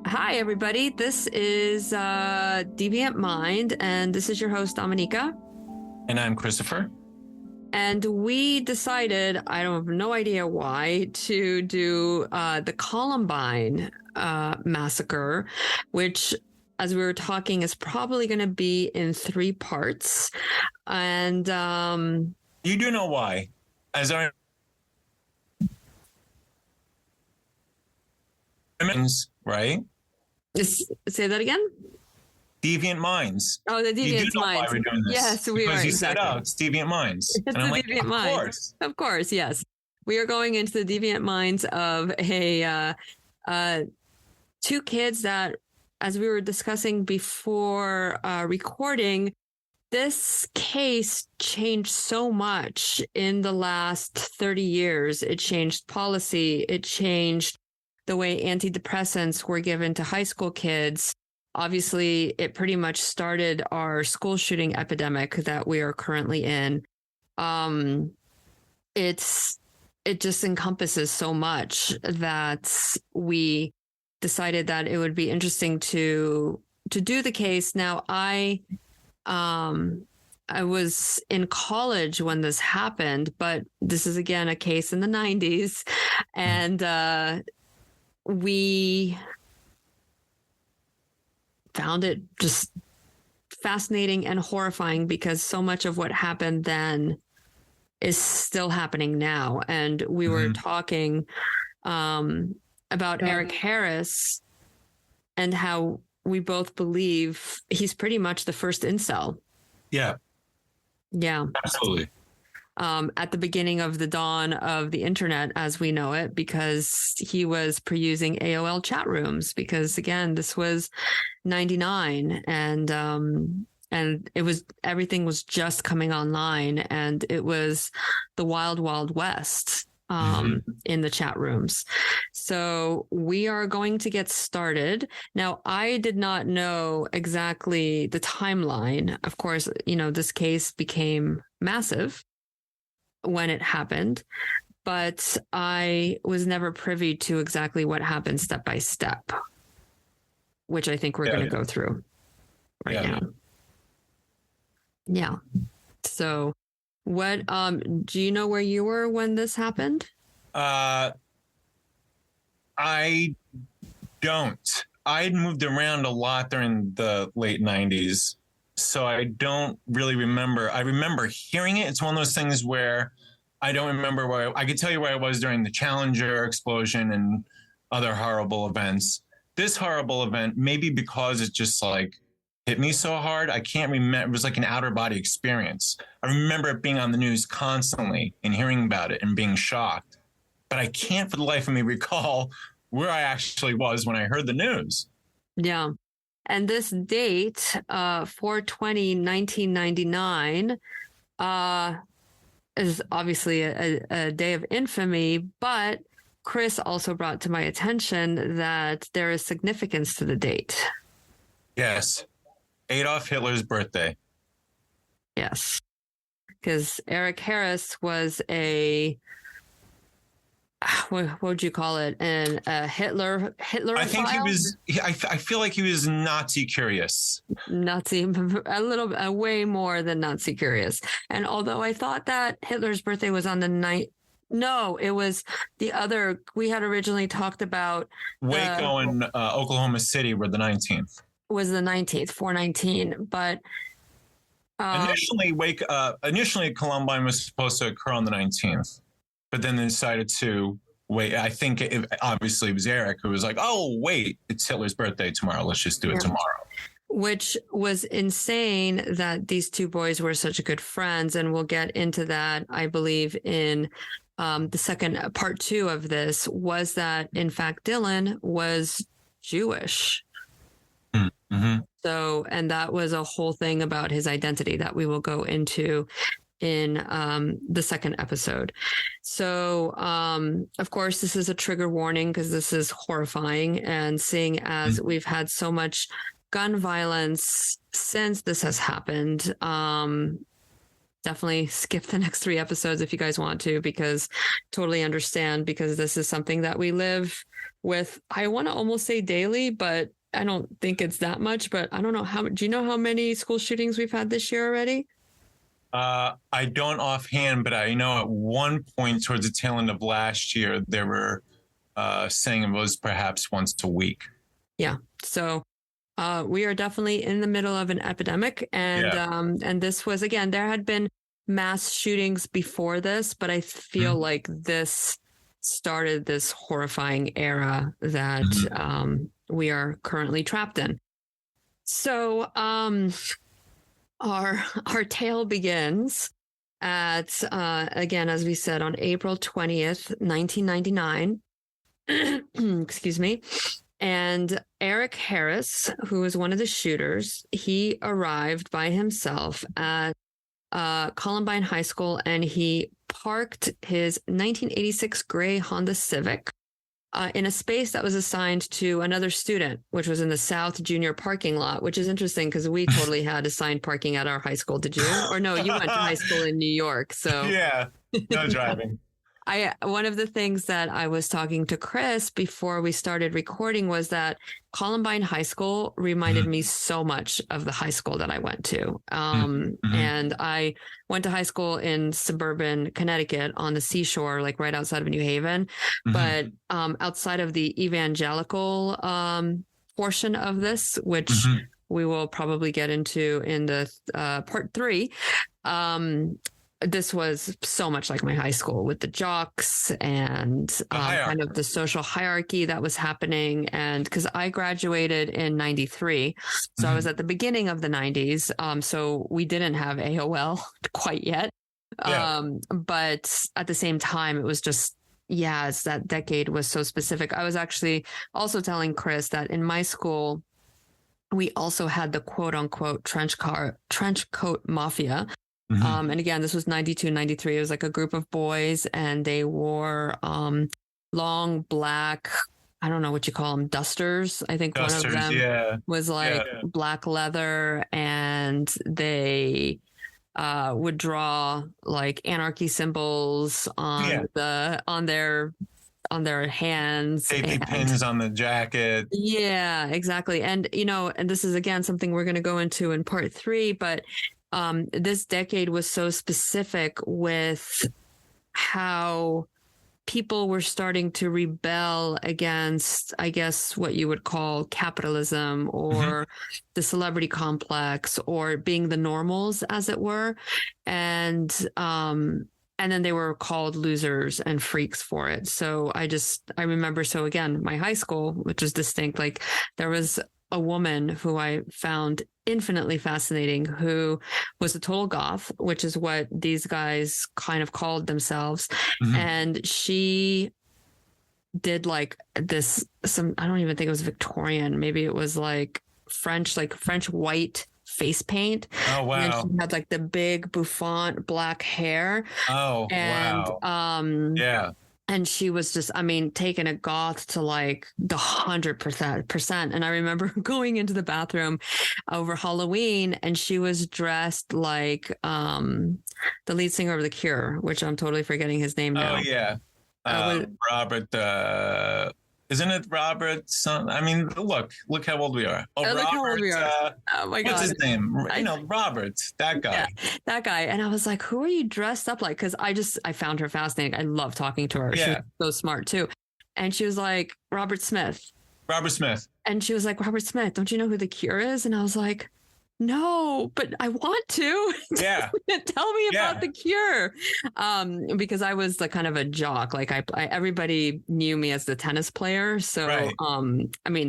Hi, everybody. This is Deviant Mind, and this is your host, Dominika. And I'm Christopher. And we decided, I don't have no idea why, to do the Columbine massacre, which, as we were talking, is probably going to be in 3 parts. And you do know why. As our right? Say that again? Deviant Minds. Oh, the Deviant Minds. Why we're doing this. Yes, we because are. You exactly. said, it's Deviant Minds. It's and I'm like, Deviant of Minds. course. Of course, yes. We are going into the Deviant Minds of a 2 kids that, as we were discussing before recording, this case changed so much in the last 30 years. It changed policy. It changed the way antidepressants were given to high school kids. Obviously, it pretty much started our school shooting epidemic that we are currently in. It just encompasses so much that we decided that it would be interesting to do the case. Now, I was in college when this happened, but this is again a case in the 90s, and we found it just fascinating and horrifying because so much of what happened then is still happening now. And we were talking about Eric Harris and how we both believe he's pretty much the first incel. Yeah. Yeah. Absolutely. At the beginning of the dawn of the internet as we know it, because he was pre-using AOL chat rooms, because again, this was 99 and it was, everything was just coming online, and it was the wild, wild west in the chat rooms. So we are going to get started. Now, I did not know exactly the timeline. Of course, this case became massive when it happened, but I was never privy to exactly what happened step by step, which I think we're going to go through right now. Yeah. So what, do you know where you were when this happened? I don't. I'd moved around a lot during the late 90s, so I don't really remember. I remember hearing it. It's one of those things where I don't remember where I could tell you where I was during the Challenger explosion and other horrible events. This horrible event, maybe because it just like hit me so hard, I can't remember. It was like an outer body experience. I remember it being on the news constantly and hearing about it and being shocked, but I can't for the life of me recall where I actually was when I heard the news. Yeah. And this date, 4/20/1999, is obviously a day of infamy, but Chris also brought to my attention that there is significance to the date. Yes. Adolf Hitler's birthday. Yes. Because Eric Harris was what would you call it? A Hitler. I think he was. I feel like he was Nazi curious. Nazi, way more than Nazi curious. And although I thought that Hitler's birthday was on the night, no, it was the other. We had originally talked about Waco and Oklahoma City were the 19th. Was the 19th, 4/19, but. Initially, Columbine was supposed to occur on the 19th. But then they decided to wait. I think obviously it was Eric who was like, oh, wait, it's Hitler's birthday tomorrow. Let's just do it tomorrow. Which was insane that these 2 boys were such good friends. And we'll get into that, I believe, in the second part 2 of this, was that, in fact, Dylan was Jewish. Mm-hmm. So, and that was a whole thing about his identity that we will go into in the second episode. So, of course, this is a trigger warning because this is horrifying. And seeing as we've had so much gun violence since this has happened, definitely skip the next 3 episodes if you guys want to, because totally understand, because this is something that we live with, I want to almost say daily, but I don't think it's that much. But I don't know do you know how many school shootings we've had this year already? I don't offhand, but I know at one point towards the tail end of last year, they were saying it was perhaps once a week. Yeah. So we are definitely in the middle of an epidemic. And this was, again, there had been mass shootings before this, but I feel like this started this horrifying era that we are currently trapped in. So our tale begins at, again, as we said, on April 20th, 1999. Excuse me. And Eric Harris, who was one of the shooters, he arrived by himself at Columbine High School, and he parked his 1986 gray Honda Civic in a space that was assigned to another student, which was in the South Junior parking lot, which is interesting because we totally had assigned parking at our high school. Did you? Or no, you went to high school in New York. So yeah, no driving. One of the things that I was talking to Chris before we started recording was that Columbine High School reminded me so much of the high school that I went to. And I went to high school in suburban Connecticut on the seashore, like right outside of New Haven. But outside of the evangelical portion of this, which we will probably get into in the part 3, this was so much like my high school with the jocks and kind of the social hierarchy that was happening. And because I graduated in 93, so I was at the beginning of the 90s. So we didn't have AOL quite yet. But at the same time, it was just, it's that decade was so specific. I was actually also telling Chris that in my school, we also had the quote unquote trench coat mafia. And again, this was 92, 93. It was like a group of boys and they wore long black, I don't know what you call them, dusters. I think one of them was like black leather, and they would draw like anarchy symbols on their hands. Safety pins on the jacket. Yeah, exactly. And, and this is, again, something we're going to go into in part 3, but this decade was so specific with how people were starting to rebel against, I guess, what you would call capitalism or the celebrity complex or being the normals, as it were. And then they were called losers and freaks for it. So I remember, so again, my high school, which was distinct, like there was a woman who I found infinitely fascinating, who was a total goth, which is what these guys kind of called themselves. And she did like this, I don't even think it was Victorian. Maybe it was like French white face paint. Oh, wow. And she had like the big bouffant black hair. Oh, and, wow. Yeah. And she was just, taking a goth to like the 100%. And I remember going into the bathroom over Halloween, and she was dressed like the lead singer of The Cure, which I'm totally forgetting his name now. Oh, yeah. Robert, isn't it Robert? Look how old we are. Oh, Robert, look how old we are. Oh my God. What's his name? Robert, that guy. Yeah, that guy. And I was like, who are you dressed up like? Because I found her fascinating. I love talking to her. Yeah. She was so smart too. And she was like, Robert Smith. And she was like, Robert Smith, don't you know who The Cure is? And I was like, no, but I want to. Yeah. Tell me about The Cure. Because I was like kind of a jock. Like everybody knew me as the tennis player. So,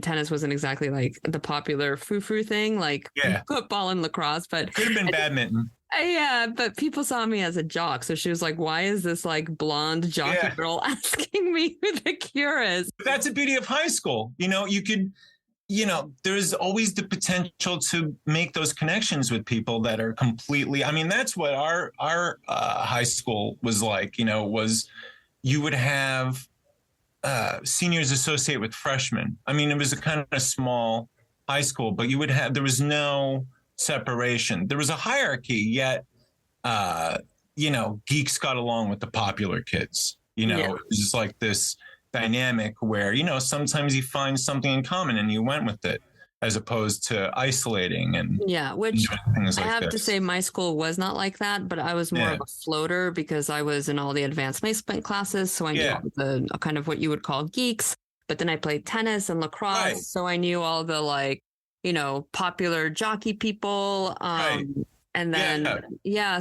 tennis wasn't exactly like the popular frou-frou thing, like football and lacrosse, but could have been badminton. Yeah, but people saw me as a jock. So she was like, why is this like blonde jockey girl asking me who The Cure is? But that's the beauty of high school. You could, there's always the potential to make those connections with people that are completely, that's what our high school was like, was you would have seniors associate with freshmen. It was a kind of small high school, but there was no separation. There was a hierarchy, yet, geeks got along with the popular kids. It was just like this dynamic where, sometimes you find something in common and you went with it, as opposed to isolating and which things I like have this. to say my school was not like that, but I was more of a floater because I was in all the advanced placement classes. So I knew all the kind of what you would call geeks, but then I played tennis and lacrosse. Right. So I knew all the popular jockey people. And then,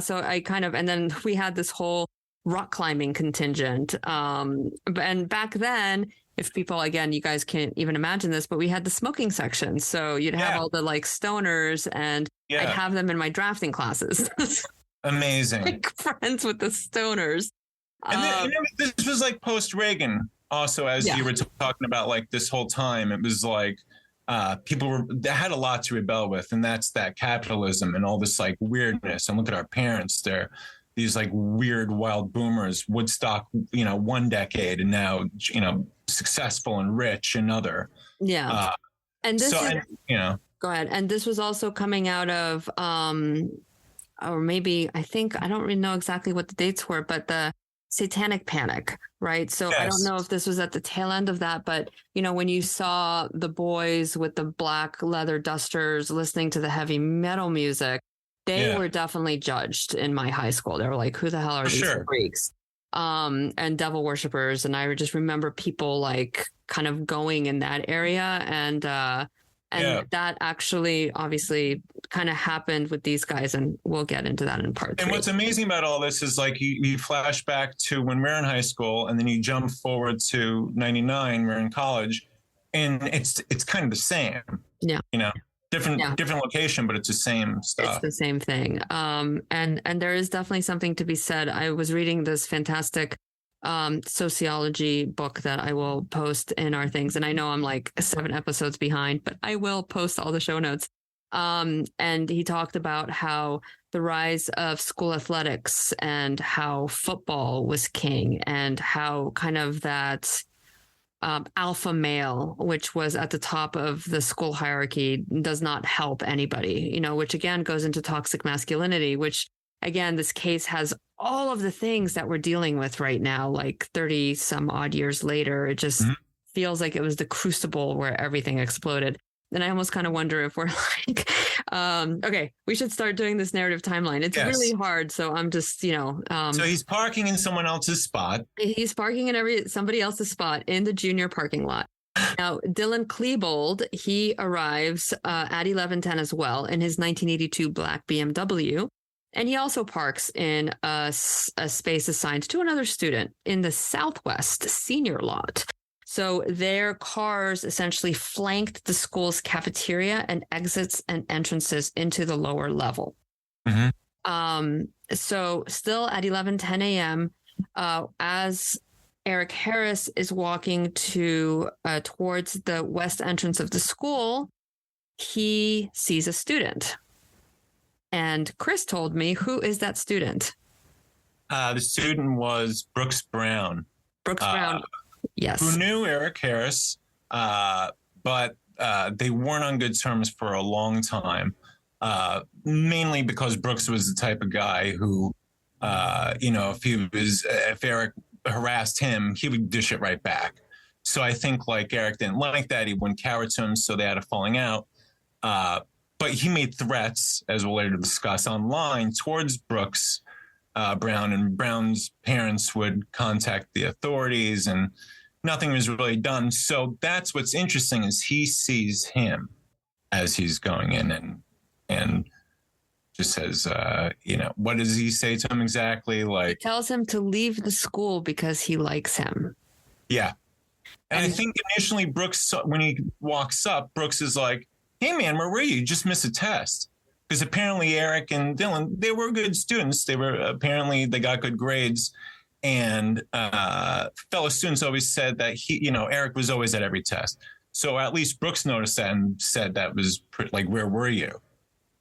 so I and then we had this whole rock climbing contingent. And back then, if people, again, you guys can't even imagine this, but we had the smoking section. So you'd have all the stoners, and I'd have them in my drafting classes. Amazing. Friends with the stoners. And this was post Reagan also, as you were talking about this whole time. It was people they had a lot to rebel with, and that's that capitalism and all this weirdness. And look at our parents. They're these weird wild boomers, Woodstock, one decade, and now, successful and rich another. Yeah. And this go ahead. And this was also coming out of, or maybe, I don't really know exactly what the dates were, but the Satanic Panic, right? So I don't know if this was at the tail end of that, but when you saw the boys with the black leather dusters listening to the heavy metal music, they were definitely judged in my high school. They were like, who the hell are these freaks? And devil worshippers. And I just remember people kind of going in that area. And that actually obviously kind of happened with these guys. And we'll get into that in part 3. And what's amazing about all this is you flash back to when we're in high school, and then you jump forward to 99, we're in college, and it's kind of the same. Yeah. Different location, but it's the same stuff. It's the same thing. And there is definitely something to be said. I was reading this fantastic sociology book that I will post in our things. And I know I'm 7 episodes behind, but I will post all the show notes. And he talked about how the rise of school athletics and how football was king, and how kind of that alpha male, which was at the top of the school hierarchy, does not help anybody, which again goes into toxic masculinity, which again, this case has all of the things that we're dealing with right now, 30 some odd years later. It just feels like it was the crucible where everything exploded. And I almost kind of wonder if we're okay, we should start doing this narrative timeline. It's really hard. So I'm just, so he's parking in someone else's spot. He's parking in somebody else's spot in the junior parking lot. Now, Dylan Klebold, he arrives at 1110 as well in his 1982 black BMW. And he also parks in a space assigned to another student in the Southwest senior lot. So their cars essentially flanked the school's cafeteria and exits and entrances into the lower level. So still at 11:10 a.m., as Eric Harris is walking towards the west entrance of the school, he sees a student. And Chris told me, who is that student? The student was Brooks Brown. Brooks Brown. Yes. Who knew Eric Harris, but they weren't on good terms for a long time, mainly because Brooks was the type of guy who, if Eric harassed him, he would dish it right back. So I think Eric didn't like that. He wouldn't cower to him, so they had a falling out. But he made threats, as we'll later discuss, online towards Brooks Brown, and Brown's parents would contact the authorities, and nothing was really done. So that's what's interesting, is he sees him as he's going in and just says, what does he say to him exactly? He tells him to leave the school because he likes him. Yeah. And I think initially Brooks, when he walks up, Brooks is like, hey man, where were you? You just missed a test. Because apparently Eric and Dylan, they were good students. They got good grades. And fellow students always said that Eric was always at every test. So at least Brooks noticed that and said that was where were you?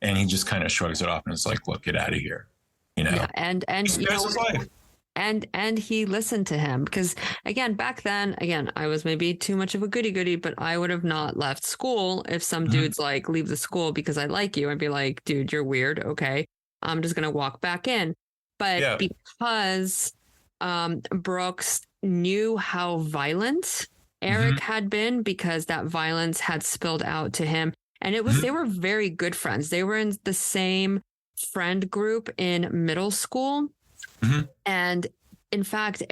And he just kind of shrugs it off and is like, look, get out of here. Yeah, and his life. And he listened to him, because again, back then, I was maybe too much of a goody-goody, but I would have not left school if some dude's leave the school because I like you. I'd be like, dude, you're weird. Okay. I'm just going to walk back in. But because Brooks knew how violent Eric had been because that violence had spilled out to him. And it was, they were very good friends. They were in the same friend group in middle school. And in fact,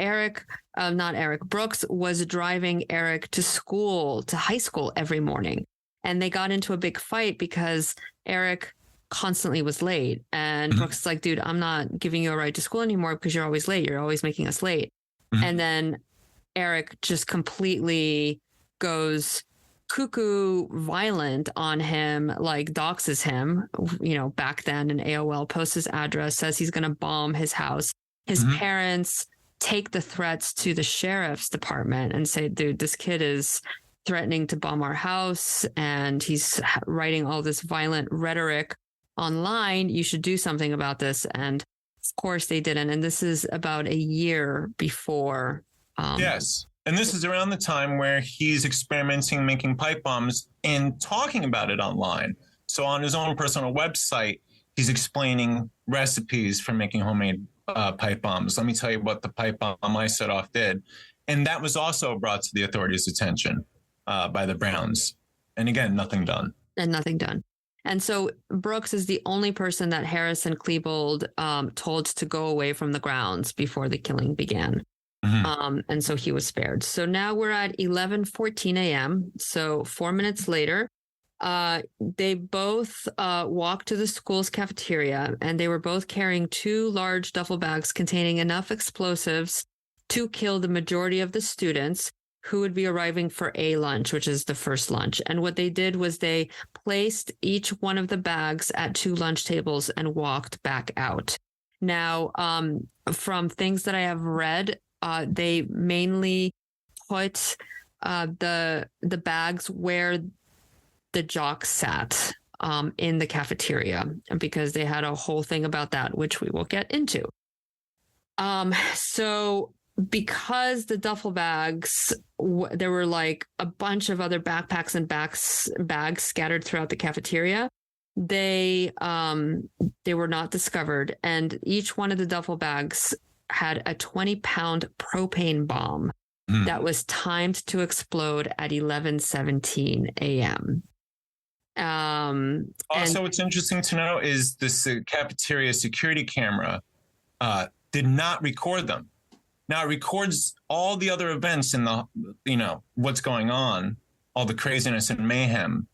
Brooks was driving Eric to school, to high school every morning. And they got into a big fight because Eric constantly was late. And Brooks is like, dude, I'm not giving you a ride to school anymore because you're always late. You're always making us late. And then Eric just completely goes cuckoo violent on him, like doxes him, back then in AOL, posts his address, says he's going to bomb his house. His parents take the threats to the sheriff's department and say, dude, this kid is threatening to bomb our house and he's writing all this violent rhetoric online. You should do something about this. And of course they didn't. And this is about a year before. Yes. And this is around the time where he's experimenting, making pipe bombs and talking about it online. So on his own personal website, he's explaining recipes for making homemade pipe bombs. Let me tell you what the pipe bomb I set off did. And that was also brought to the authorities' attention by the Browns. And again, nothing done. And so Brooks is the only person that Harris and Klebold told to go away from the grounds before the killing began. And so he was spared. So now we're at 11:14 a.m. So 4 minutes later, they both walked to the school's cafeteria, and they were both carrying 2 large duffel bags containing enough explosives to kill the majority of the students who would be arriving for a lunch, which is the first lunch. And what they did was they placed each one of the bags at 2 lunch tables and walked back out. Now, from things that I have read, they mainly put the bags where the jocks sat in the cafeteria, because they had a whole thing about that, which we will get into. So because the duffel bags, there were like a bunch of other backpacks and bags scattered throughout the cafeteria, they were not discovered. And each one of the duffel bags had a 20-pound propane bomb that was timed to explode at 11:17 a.m. Also, what's interesting to know is this cafeteria security camera did not record them. Now it records all the other events in the, what's going on, all the craziness and mayhem,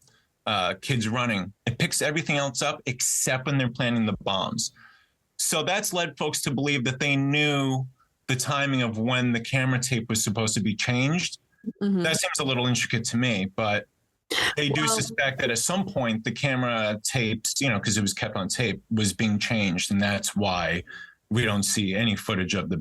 kids running. It picks everything else up except when they're planting the bombs. So that's led folks to believe that they knew the timing of when the camera tape was supposed to be changed. That seems a little intricate to me, but they do suspect that at some point the camera tapes, because it was kept on tape, was being changed. And that's why we don't see any footage of the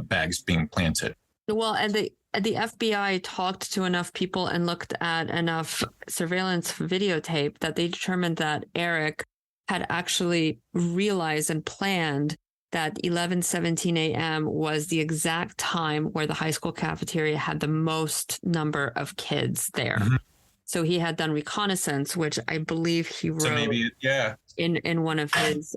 bags being planted. Well, and the FBI talked to enough people and looked at enough surveillance videotape that they determined that Eric had actually realized and planned that 11:17 a.m. was the exact time where the high school cafeteria had the most number of kids there. So he had done reconnaissance, which I believe he wrote in one of his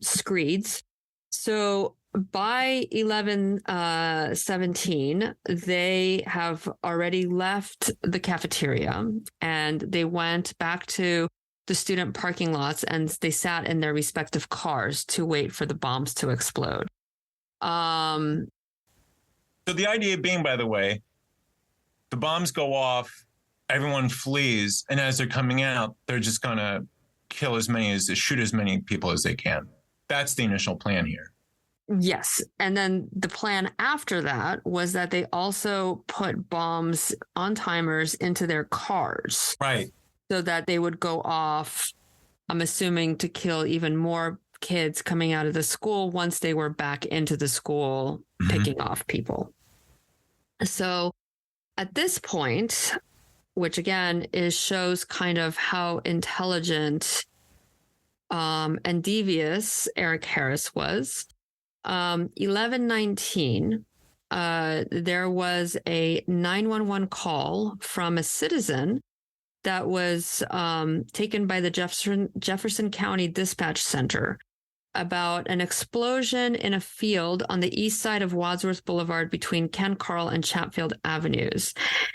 screeds. So by 11:17, they have already left the cafeteria and they went back to the student parking lots and they sat in their respective cars to wait for the bombs to explode. So the idea being, by the way, the bombs go off, everyone flees, and as they're coming out, they're just going to shoot as many people as they can. That's the initial plan here. Yes. And then the plan after that was that they also put bombs on timers into their cars. Right. So that they would go off, I'm assuming, to kill even more kids coming out of the school once they were back into the school, picking off people. So at this point, which again shows kind of how intelligent and devious Eric Harris was, 11:19, there was a 911 call from a citizen that was taken by the Jefferson County Dispatch Center. about an explosion in a field on the east side of Wadsworth Boulevard between Ken Carl and Chatfield Avenues.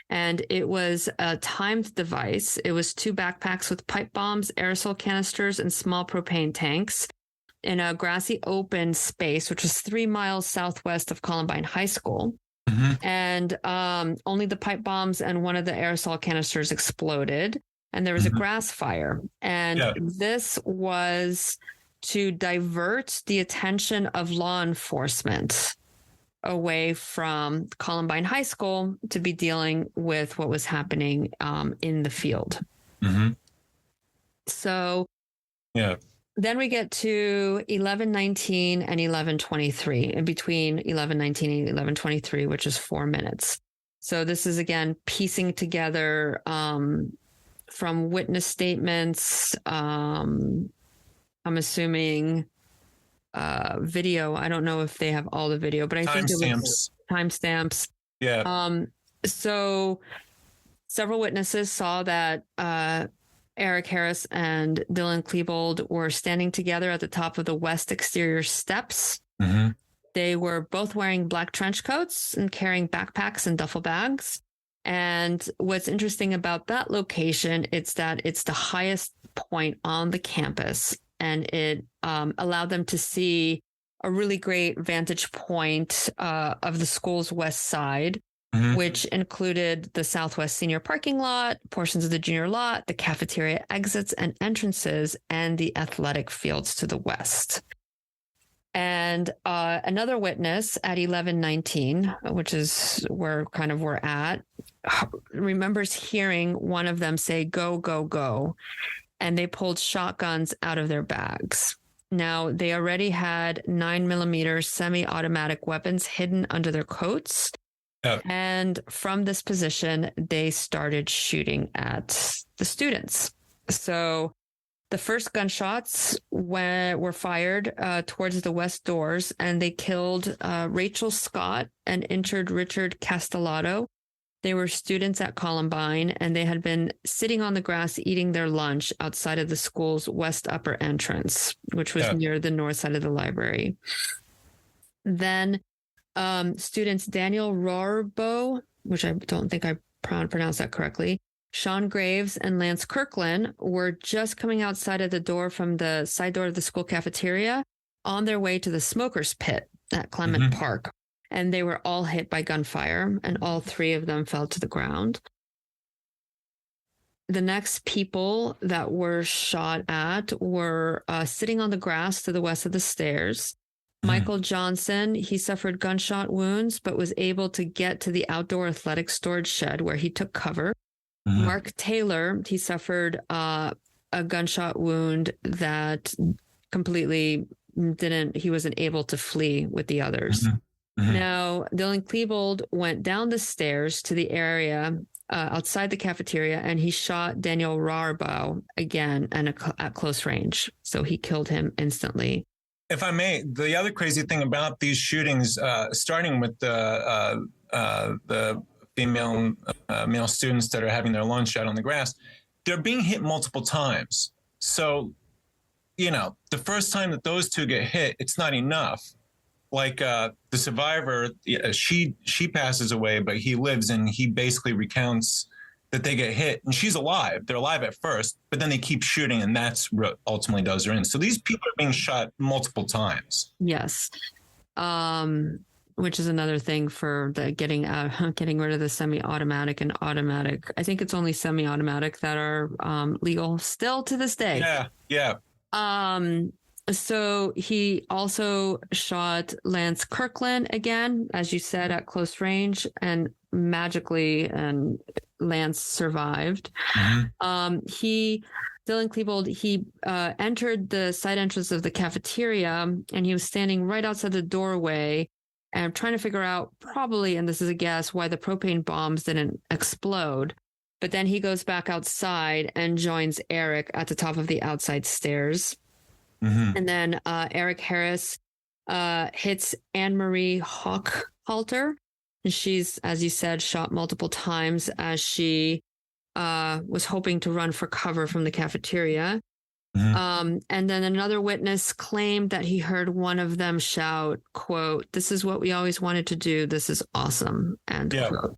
And it was a timed device. It was 2 backpacks with pipe bombs, aerosol canisters, and small propane tanks in a grassy open space, which was 3 miles southwest of Columbine High School. And only the pipe bombs and one of the aerosol canisters exploded. And there was a grass fire. And this was to divert the attention of law enforcement away from Columbine High School to be dealing with what was happening in the field. So then we get to 11:19 and 11:23, in between 11:19 and 11:23, which is 4 minutes. So this is, again, piecing together from witness statements, I'm assuming video. I don't know if they have all the video, but I think it was timestamps. So several witnesses saw that Eric Harris and Dylan Klebold were standing together at the top of the west exterior steps. They were both wearing black trench coats and carrying backpacks and duffel bags. And what's interesting about that location, it's that it's the highest point on the campus, and it allowed them to see a really great vantage point of the school's west side, which included the Southwest Senior parking lot, portions of the junior lot, the cafeteria exits and entrances, and the athletic fields to the west. And another witness at 11:19, which is where kind of we're at, remembers hearing one of them say, "Go, go, go." And they pulled shotguns out of their bags. Now, they already had 9mm semi-automatic weapons hidden under their coats. And from this position, they started shooting at the students. So the first gunshots were fired towards the west doors, and they killed Rachel Scott and injured Richard Castellato. They were students at Columbine, and they had been sitting on the grass eating their lunch outside of the school's west upper entrance, which was near the north side of the library. Then students Daniel Rorbo, which I don't think I pronounced that correctly, Sean Graves and Lance Kirkland were just coming outside of the door from the side door of the school cafeteria on their way to the smoker's pit at Clement Park. And they were all hit by gunfire, and all 3 of them fell to the ground. The next people that were shot at were sitting on the grass to the west of the stairs. Michael Johnson, he suffered gunshot wounds, but was able to get to the outdoor athletic storage shed where he took cover. Mark Taylor, he suffered a gunshot wound that completely he wasn't able to flee with the others. Now, Dylan Klebold went down the stairs to the area outside the cafeteria, and he shot Daniel Rarbaugh again at close range. So he killed him instantly. If I may, the other crazy thing about these shootings, starting with the female male students that are having their lunch out on the grass, they're being hit multiple times. So, the first time that those 2 get hit, it's not enough. Like the survivor, she passes away, but he lives, and he basically recounts that they get hit, and she's alive. They're alive at first, but then they keep shooting, and that's what ultimately does her in. So these people are being shot multiple times. Yes. Which is another thing for the getting rid of the semi-automatic and automatic. I think it's only semi-automatic that are legal still to this day. Yeah. So he also shot Lance Kirkland again, as you said, at close range, and magically, and Lance survived. Dylan Klebold, he entered the side entrance of the cafeteria, and he was standing right outside the doorway, and I'm trying to figure out, probably, and this is a guess, why the propane bombs didn't explode. But then he goes back outside and joins Eric at the top of the outside stairs. And then Eric Harris hits Anne-Marie Hochhalter. And she's, as you said, shot multiple times as she was hoping to run for cover from the cafeteria. And then another witness claimed that he heard one of them shout, quote, "This is what we always wanted to do. This is awesome." End quote.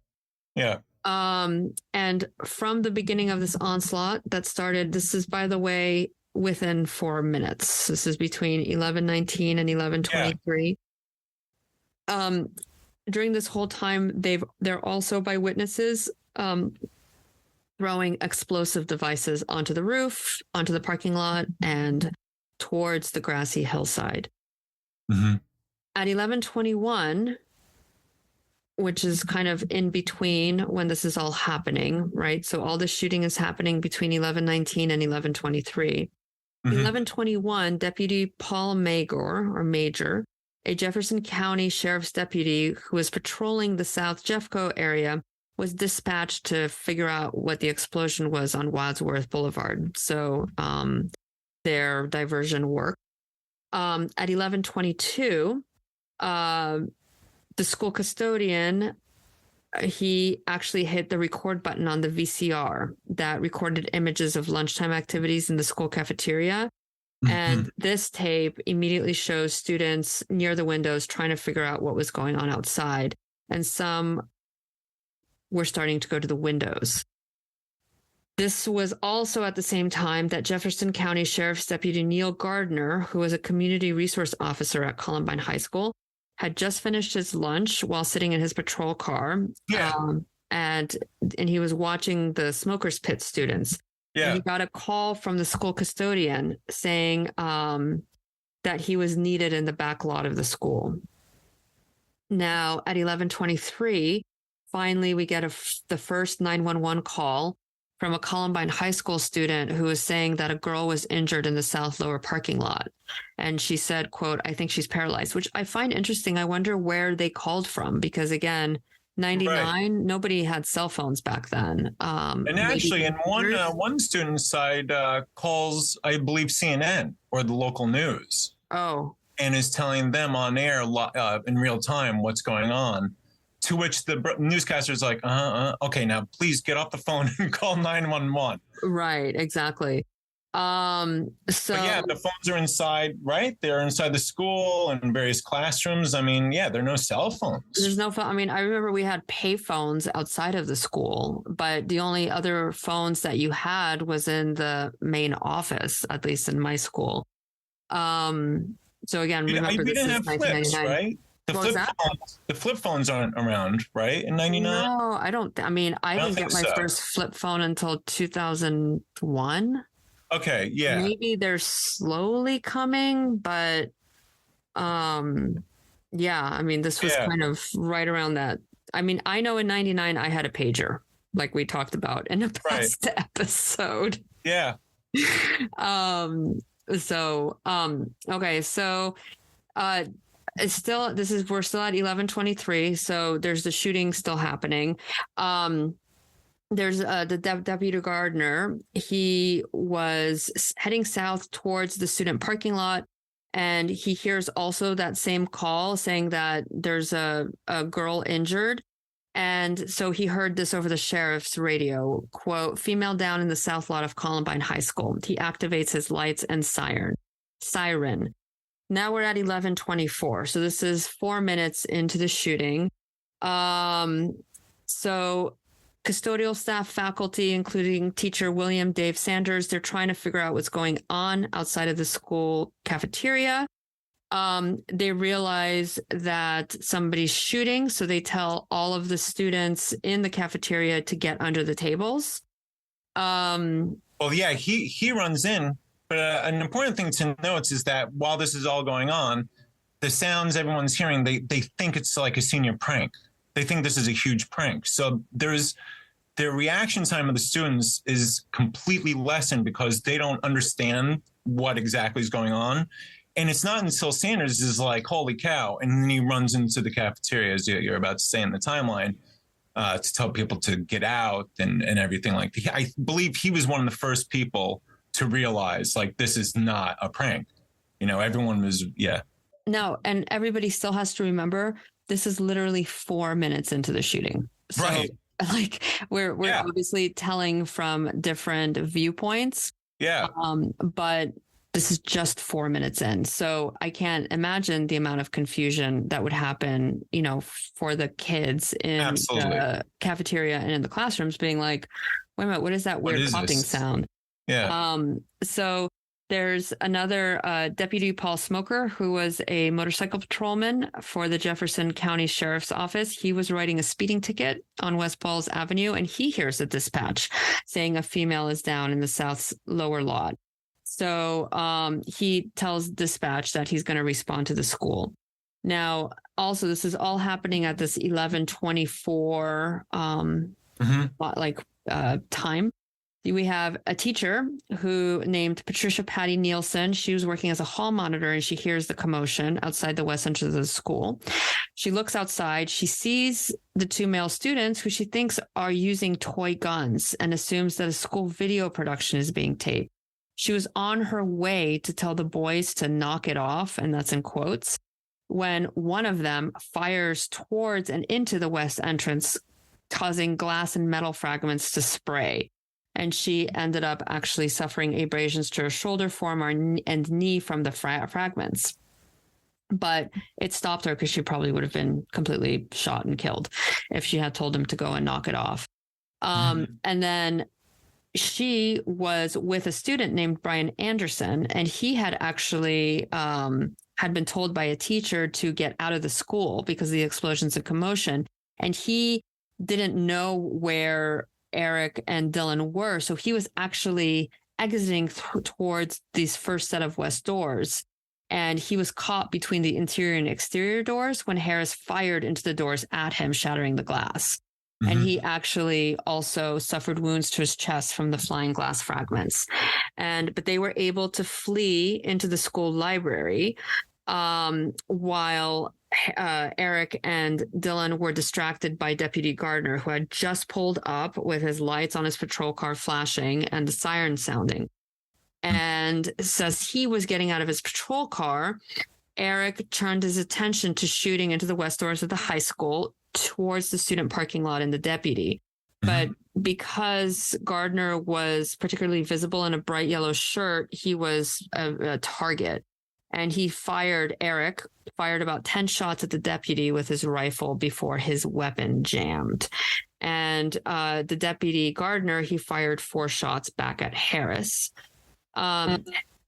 Yeah. And from the beginning of this onslaught that started, this is, by the way, within 4 minutes. This is between 11:19 and 11:23. During this whole time, they're also by witnesses throwing explosive devices onto the roof, onto the parking lot, and towards the grassy hillside. Mm-hmm. At 11:21, which is kind of in between when this is all happening, right? So all the shooting is happening between 11:19 and 11:23. 11:21, Deputy Paul Major, a Jefferson County Sheriff's deputy who was patrolling the South Jeffco area, was dispatched to figure out what the explosion was on Wadsworth Boulevard. So their diversion worked. At 11:22, the school custodian, he actually hit the record button on the VCR that recorded images of lunchtime activities in the school cafeteria. And this tape immediately shows students near the windows trying to figure out what was going on outside. And some were starting to go to the windows. This was also at the same time that Jefferson County Sheriff's Deputy Neil Gardner, who was a community resource officer at Columbine High School, had just finished his lunch while sitting in his patrol car. And he was watching the smokers pit students. Yeah. And he got a call from the school custodian saying that he was needed in the back lot of the school. Now at 11:23, finally we get the first 911 call from a Columbine High School student who was saying that a girl was injured in the South Lower parking lot. And she said, quote, "I think she's paralyzed," which I find interesting. I wonder where they called from, because again, 99, nobody had cell phones back then. And actually, in one student's side calls, I believe, CNN or the local news. Oh. And is telling them on air in real time what's going on. To which the newscaster's like, okay, now please get off the phone and call 911. Right, exactly. But yeah, the phones are inside, right? They're inside the school and various classrooms. I mean, yeah, there are no cell phones. There's no phone. I mean, I remember we had pay phones outside of the school, but the only other phones that you had was in the main office, at least in my school. So again, remember we didn't have 1999. flips, right? The flip phones aren't around, right? In 99? No, I don't. I mean, I didn't get my first flip phone until 2001. Okay, yeah. Maybe they're slowly coming, but yeah, I mean, this was kind of right around that. I mean, I know in 99 I had a pager, like we talked about in a past episode. Yeah. Okay, so we're still at 11:23, so there's the shooting still happening. There's the Deputy Gardner. He was heading south towards the student parking lot, and he hears also that same call saying that there's a girl injured. And so he heard this over the sheriff's radio, quote, "Female down in the south lot of Columbine High School." He activates his lights and siren. Now we're at 11:24. So this is 4 minutes into the shooting. So custodial staff, faculty, including teacher William Dave Sanders, they're trying to figure out what's going on outside of the school cafeteria. They realize that somebody's shooting, so they tell all of the students in the cafeteria to get under the tables. Well, yeah, he runs in, but an important thing to note is that while this is all going on, the sounds everyone's hearing, they think it's like a senior prank. They think this is a huge prank. So their reaction time of the students is completely lessened because they don't understand what exactly is going on. And it's not until Sanders is like, "Holy cow," and then he runs into the cafeteria, as you're about to say in the timeline, to tell people to get out and everything like that. I believe he was one of the first people to realize, like, this is not a prank. You know, everyone was, No, and everybody still has to remember, this is literally 4 minutes into the shooting. So, right. Like, we're obviously telling from different viewpoints. Yeah. But this is just 4 minutes in. So I can't imagine the amount of confusion that would happen, for the kids in Absolutely. the cafeteria and in the classrooms being like, wait a minute, what is that weird popping sound? Yeah. So there's another Deputy Paul Smoker, who was a motorcycle patrolman for the Jefferson County Sheriff's Office. He was writing a speeding ticket on West Falls Avenue, and he hears a dispatch saying a female is down in the South's lower lot. So he tells dispatch that he's going to respond to the school. Now, also, this is all happening at this 11:24 time. We have a teacher who named Patricia Patty Nielsen. She was working as a hall monitor, and she hears the commotion outside the west entrance of the school. She looks outside. She sees the two male students who she thinks are using toy guns and assumes that a school video production is being taped. She was on her way to tell the boys to knock it off, and that's in quotes, when one of them fires towards and into the west entrance, causing glass and metal fragments to spray. And she ended up actually suffering abrasions to her shoulder, forearm, and knee from the fragments. But it stopped her because she probably would have been completely shot and killed if she had told him to go and knock it off. And then she was with a student named Brian Anderson, and he had actually had been told by a teacher to get out of the school because of the explosions and commotion. And he didn't know where Eric and Dylan were. So he was actually exiting towards these first set of west doors. And he was caught between the interior and exterior doors when Harris fired into the doors at him, shattering the glass. And he actually also suffered wounds to his chest from the flying glass fragments. But they were able to flee into the school library while Eric and Dylan were distracted by Deputy Gardner, who had just pulled up with his lights on his patrol car flashing and the siren sounding. And says he was getting out of his patrol car, Eric turned his attention to shooting into the west doors of the high school towards the student parking lot and the deputy. But because Gardner was particularly visible in a bright yellow shirt, he was a target. And he Eric fired about 10 shots at the deputy with his rifle before his weapon jammed. And the deputy Gardner, he fired 4 shots back at Harris.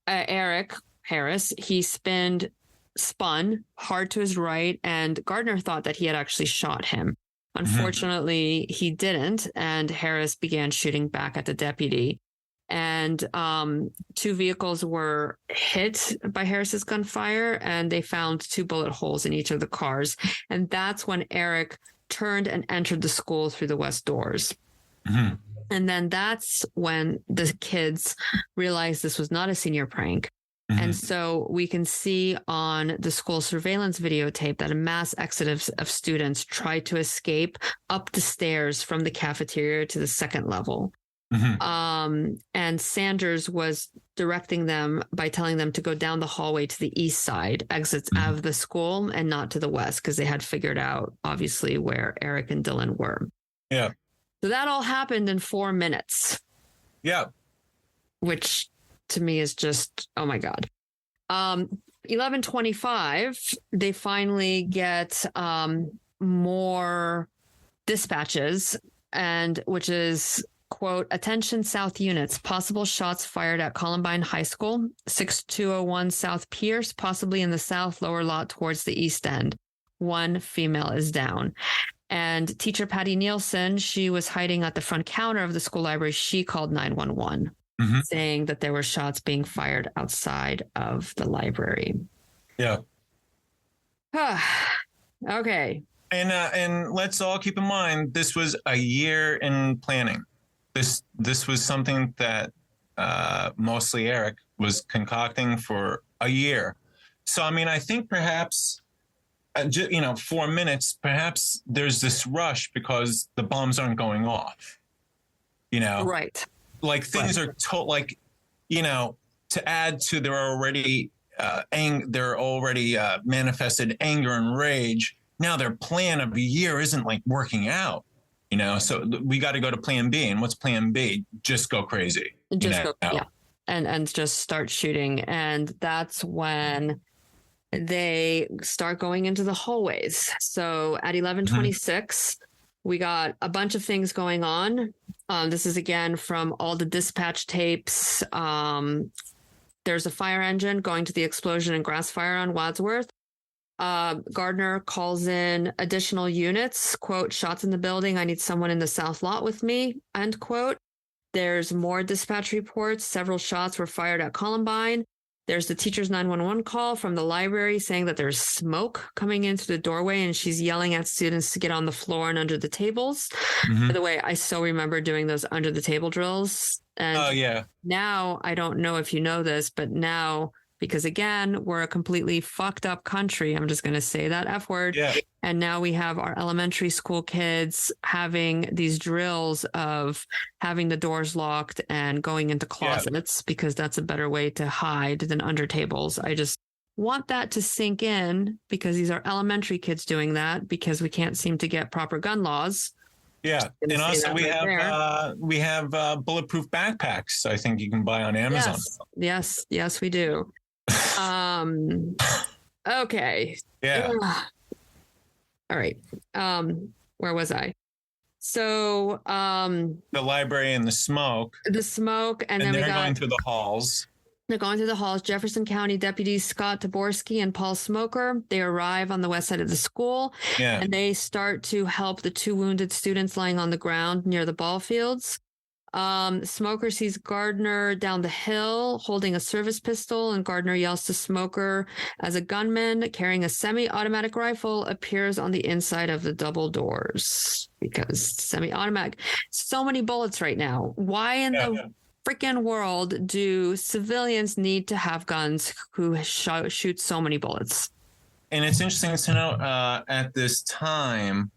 Eric Harris, he spun hard to his right, and Gardner thought that he had actually shot him. Unfortunately, he didn't, and Harris began shooting back at the deputy. And 2 vehicles were hit by Harris's gunfire, and they found 2 bullet holes in each of the cars. And that's when Eric turned and entered the school through the west doors. And then that's when the kids realized this was not a senior prank. And so we can see on the school surveillance videotape that a mass exodus of students tried to escape up the stairs from the cafeteria to the second level. And Sanders was directing them by telling them to go down the hallway to the east side, exits out of the school, and not to the west, because they had figured out, obviously, where Eric and Dylan were. Yeah. So that all happened in 4 minutes. Yeah. Which to me is just, oh my God. 11:25, they finally get more dispatches, and which is, quote, attention South units, possible shots fired at Columbine High School, 6201 South Pierce, possibly in the south lower lot towards the east end. 1 female is down. And teacher Patty Nielsen, she was hiding at the front counter of the school library. She called 911, saying that there were shots being fired outside of the library. Yeah. Okay. And let's all keep in mind, this was a year in planning. This was something that mostly Eric was concocting for a year. So, I mean, I think perhaps, 4 minutes, perhaps there's this rush because the bombs aren't going off, Right. Like things are to add to their already manifested anger and rage. Now their plan of a year isn't like working out. So we got to go to plan B. And what's plan B? Just go crazy. Yeah. and just start shooting. And that's when they start going into the hallways. So at 11:26, we got a bunch of things going on. This is again from all the dispatch tapes. There's a fire engine going to the explosion and grass fire on Wadsworth. Gardner calls in additional units, quote, shots in the building. I need someone in the south lot with me, end quote. There's more dispatch reports. Several shots were fired at Columbine. There's the teacher's 911 call from the library saying that there's smoke coming in through the doorway, and she's yelling at students to get on the floor and under the tables. By the way, I so remember doing those under the table drills. And now, I don't know if you know this, but now, because again, we're a completely fucked up country, I'm just going to say that F word. Yeah. And now we have our elementary school kids having these drills of having the doors locked and going into closets because that's a better way to hide than under tables. I just want that to sink in because these are elementary kids doing that because we can't seem to get proper gun laws. Yeah. And also we have bulletproof backpacks I think you can buy on Amazon. Yes, we do. Okay. Yeah. All right. Where was I? So, the library and the smoke, and then they're going through the halls. They're going through the halls. Jefferson County deputies Scott Taborski and Paul Smoker, they arrive on the west side of the school, and they start to help the two wounded students lying on the ground near the ball fields. Smoker sees Gardner down the hill holding a service pistol, and Gardner yells to Smoker as a gunman carrying a semi-automatic rifle appears on the inside of the double doors because semi-automatic. So many bullets right now. Why in the freaking world do civilians need to have guns who shoot so many bullets? And it's interesting to know at this time,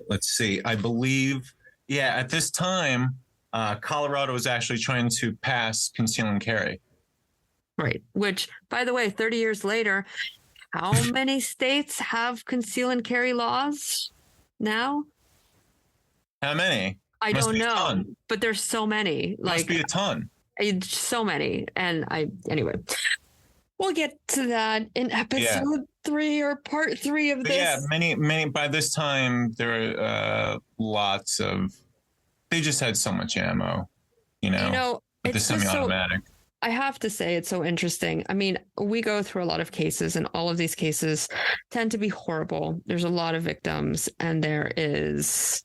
let's see, I believe, at this time, Colorado was actually trying to pass conceal and carry. Right. Which, by the way, 30 years later, how many states have conceal and carry laws now? How many? I don't know, but there's so many. Must be a ton. So many. And anyway, we'll get to that in episode 3 or part 3 of this. Yeah, many. By this time, there are lots of. They just had so much ammo, with the semi-automatic. I have to say, it's so interesting. I mean, we go through a lot of cases, and all of these cases tend to be horrible. There's a lot of victims, and there is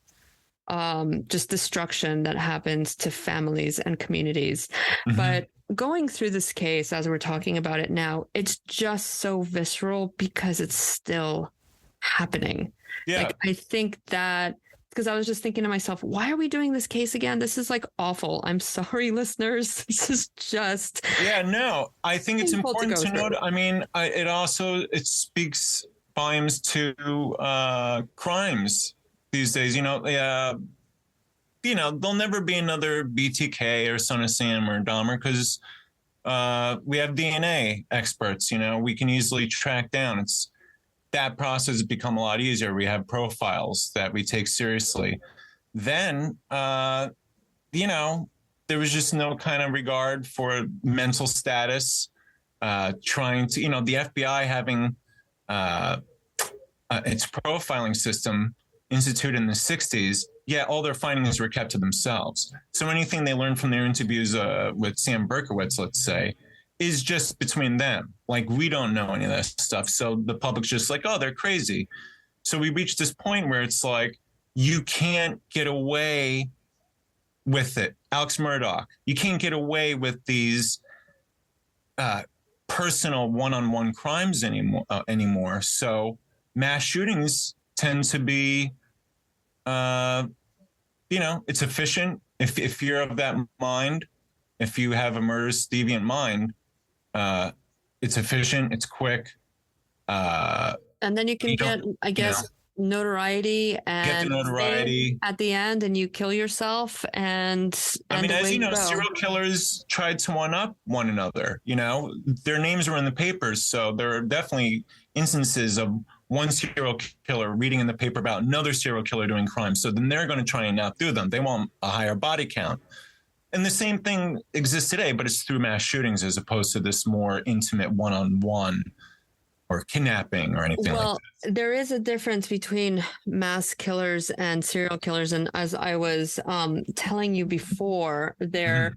just destruction that happens to families and communities. Mm-hmm. But going through this case, as we're talking about it now, it's just so visceral because it's still happening. Yeah. Like, I think that because I was just thinking to myself, why are we doing this case again? This is like awful. I'm sorry, listeners. This is just. Yeah, no, I think it's important to note. I mean, it speaks volumes to crimes these days. There'll never be another BTK or Son of Sam or Dahmer because we have DNA experts. We can easily track down. That process has become a lot easier. We have profiles that we take seriously. Then, there was just no kind of regard for mental status, trying to, the FBI having its profiling system instituted in the 60s, all their findings were kept to themselves. So anything they learned from their interviews with Sam Berkowitz, let's say, is just between them. Like, we don't know any of that stuff. So the public's just like, oh, they're crazy. So we reached this point where it's like, you can't get away with it. Alex Murdaugh, you can't get away with these personal one-on-one crimes anymore. So mass shootings tend to be, it's efficient. If you're of that mind, if you have a murderous, deviant mind, it's efficient, it's quick. And then you can get, I guess, notoriety and get the notoriety at the end, and you kill yourself. And I mean, as you know, serial killers tried to one-up one another. Their names were in the papers, so there are definitely instances of one serial killer reading in the paper about another serial killer doing crime. So then they're going to try and outdo them. They want a higher body count. And the same thing exists today, but it's through mass shootings as opposed to this more intimate one-on-one or kidnapping or anything like that. There is a difference between mass killers and serial killers. And as I was telling you before, there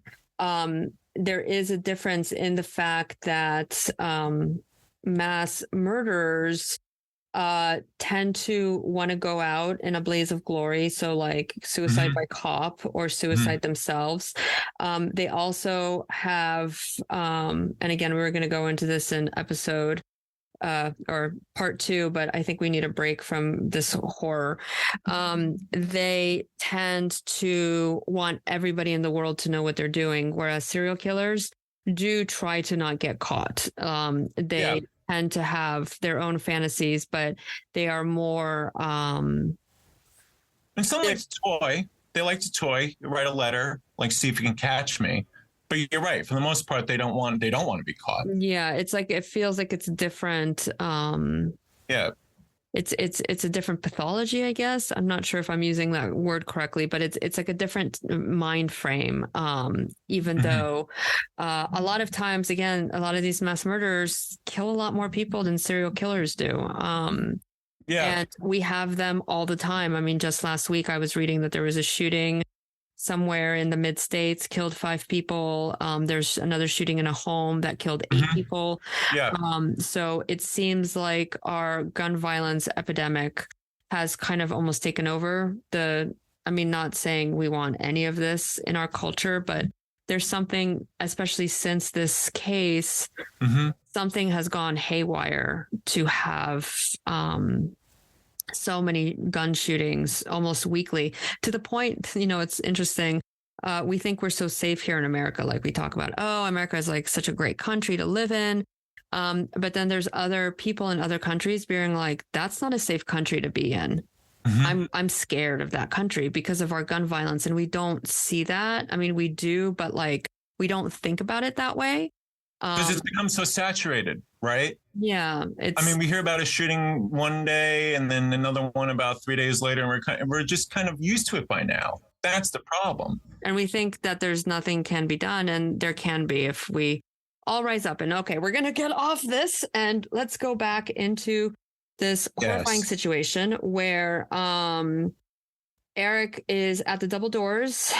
is a difference in the fact that mass murderers tend to want to go out in a blaze of glory. So like suicide by cop or suicide themselves. They also have, and again, we were going to go into this in episode or part 2, but I think we need a break from this horror. They tend to want everybody in the world to know what they're doing, whereas serial killers do try to not get caught. They tend to have their own fantasies, but they are more. And some like to toy. They like to toy, write a letter, like see if you can catch me. But you're right. For the most part, they don't want to be caught. Yeah, it's like it feels like it's different. Yeah, it's a different pathology, I guess. I'm not sure if I'm using that word correctly, but it's like a different mind frame. Even though a lot of times, again, a lot of these mass murderers kill a lot more people than serial killers do. And we have them all the time. I mean, just last week I was reading that there was a shooting somewhere in the mid states, killed 5 people. There's another shooting in a home that killed 8 people. So it seems like our gun violence epidemic has kind of almost taken over not saying we want any of this in our culture, but there's something, especially since this case, something has gone haywire to have, so many gun shootings almost weekly, to the point, it's interesting. We think we're so safe here in America. Like we talk about, America is like such a great country to live in. But then there's other people in other countries being like, that's not a safe country to be in. I'm scared of that country because of our gun violence. And we don't see that. I mean, we do, but like, we don't think about it that way. Because it's become so saturated, right? Yeah. We hear about a shooting one day and then another one about 3 days later, and we're just kind of used to it by now. That's the problem. And we think that there's nothing can be done, and there can be if we all rise up and, okay, we're going to get off this and let's go back into this horrifying situation where Eric is at the double doors.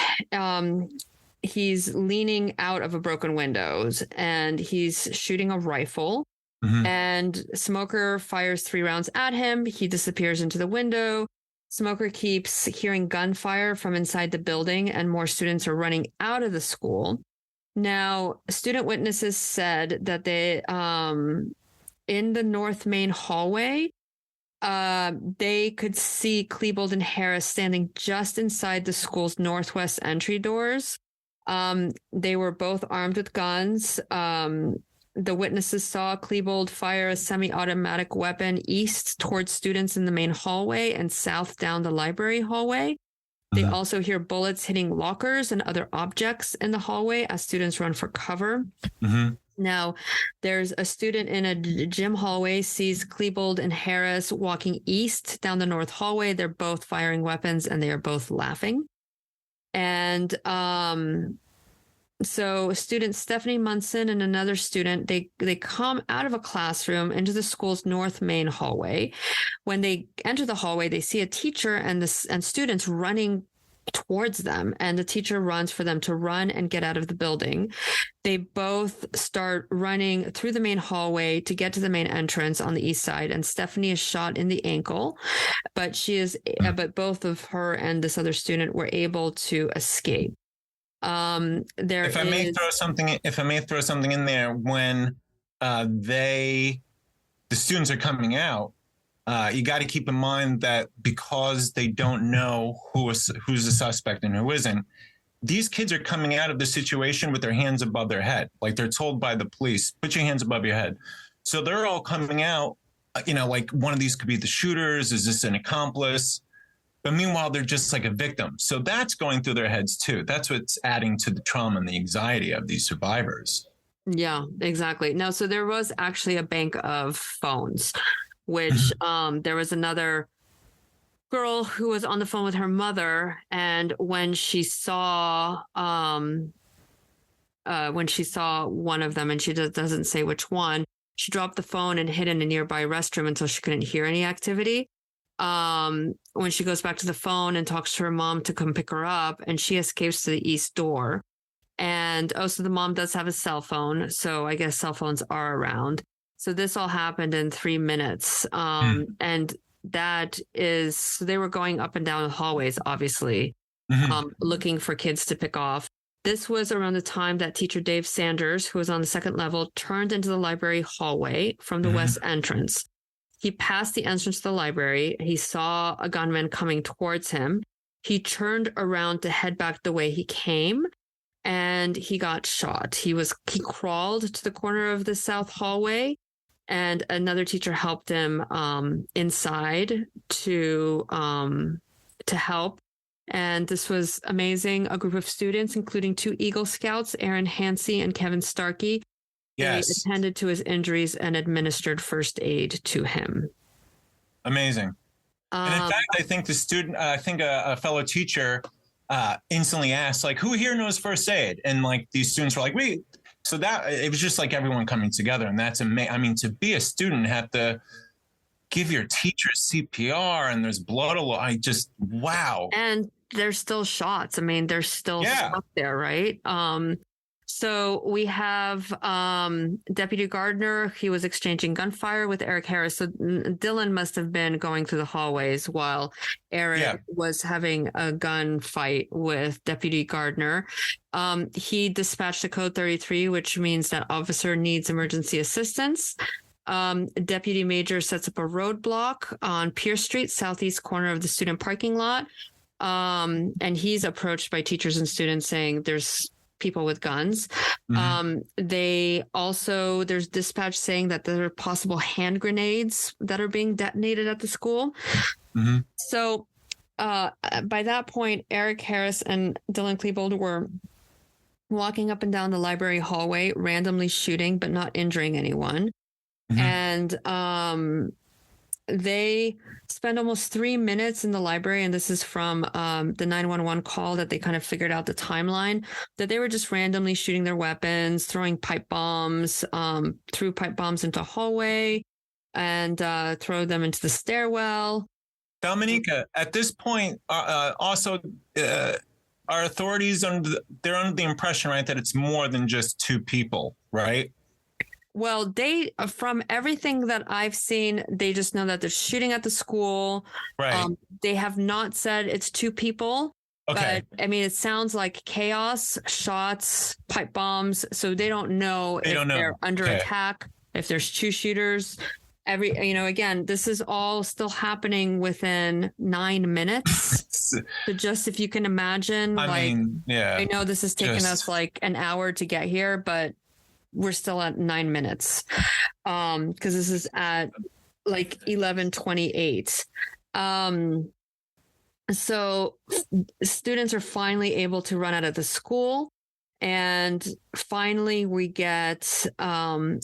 He's leaning out of a broken windows and he's shooting a rifle, and Smoker fires 3 rounds at him. He disappears into the window. Smoker keeps hearing gunfire from inside the building, and more students are running out of the school. Now, student witnesses said that they, in the North Main hallway, they could see Klebold and Harris standing just inside the school's northwest entry doors. They were both armed with guns. The witnesses saw Klebold fire a semi-automatic weapon east towards students in the main hallway and south down the library hallway. They also hear bullets hitting lockers and other objects in the hallway as students run for cover. Now, there's a student in a gym hallway, sees Klebold and Harris walking east down the north hallway. They're both firing weapons and they are both laughing. And so student Stephanie Munson and another student, they come out of a classroom into the school's north main hallway. When they enter the hallway, they see a teacher and students running towards them, and the teacher runs for them to run and get out of the building. They both start running through the main hallway to get to the main entrance on the east side, and Stephanie is shot in the ankle, but but both of her and this other student were able to escape. If I may throw something in there, when the students are coming out, you got to keep in mind that because they don't know who's a suspect and who isn't, these kids are coming out of the situation with their hands above their head. Like they're told by the police, put your hands above your head. So they're all coming out, like one of these could be the shooters. Is this an accomplice? But meanwhile, they're just like a victim. So that's going through their heads too. That's what's adding to the trauma and the anxiety of these survivors. Yeah, exactly. No, so there was actually a bank of phones, which there was another girl who was on the phone with her mother, and when she saw one of them, and she doesn't say which one, she dropped the phone and hid in a nearby restroom until she couldn't hear any activity. When she goes back to the phone and talks to her mom to come pick her up, and she escapes to the east door. And so the mom does have a cell phone, so I guess cell phones are around. So this all happened in 3 minutes. And that is, so they were going up and down the hallways, obviously, looking for kids to pick off. This was around the time that teacher Dave Sanders, who was on the second level, turned into the library hallway from the west entrance. He passed the entrance to the library. He saw a gunman coming towards him. He turned around to head back the way he came, and he got shot. He crawled to the corner of the south hallway, and another teacher helped him inside to help. And this was amazing. A group of students, including 2 Eagle Scouts, Aaron Hansey and Kevin Starkey, they attended to his injuries and administered first aid to him. Amazing. And in fact, I think a fellow teacher instantly asked, like, who here knows first aid? And like these students were like, wait. So that it was just like everyone coming together. And that's amazing. I mean, to be a student, have to give your teacher CPR and there's blood. Wow. And there's still shots. I mean, there's still stuff there, right? So we have Deputy Gardner. He was exchanging gunfire with Eric Harris. So Dylan must have been going through the hallways while Eric was having a gunfight with Deputy Gardner. He dispatched a code 33, which means that officer needs emergency assistance. Deputy Major sets up a roadblock on Pierce Street, southeast corner of the student parking lot. And he's approached by teachers and students saying there's people with guns. There's dispatch saying that there are possible hand grenades that are being detonated at the school. So by that point, Eric Harris and Dylan Klebold were walking up and down the library hallway, randomly shooting, but not injuring anyone. And they spend almost 3 minutes in the library, and this is from the 911 call that they kind of figured out the timeline, that they were just randomly shooting their weapons, throwing pipe bombs, threw pipe bombs into a hallway, and throw them into the stairwell. Dominika, at this point, also, our authorities, they're under the impression, right, that it's more than just 2 people, right? Well, from everything that I've seen, they just know that they're shooting at the school. Right. They have not said it's 2 people. Okay. But I mean, it sounds like chaos, shots, pipe bombs. So they don't know they're under attack, if there's 2 shooters. Again, this is all still happening within 9 minutes. So just if you can imagine, I know this has taken us like an hour to get here, but we're still at 9 minutes because this is at like 11:28. So students are finally able to run out of the school, and finally we get some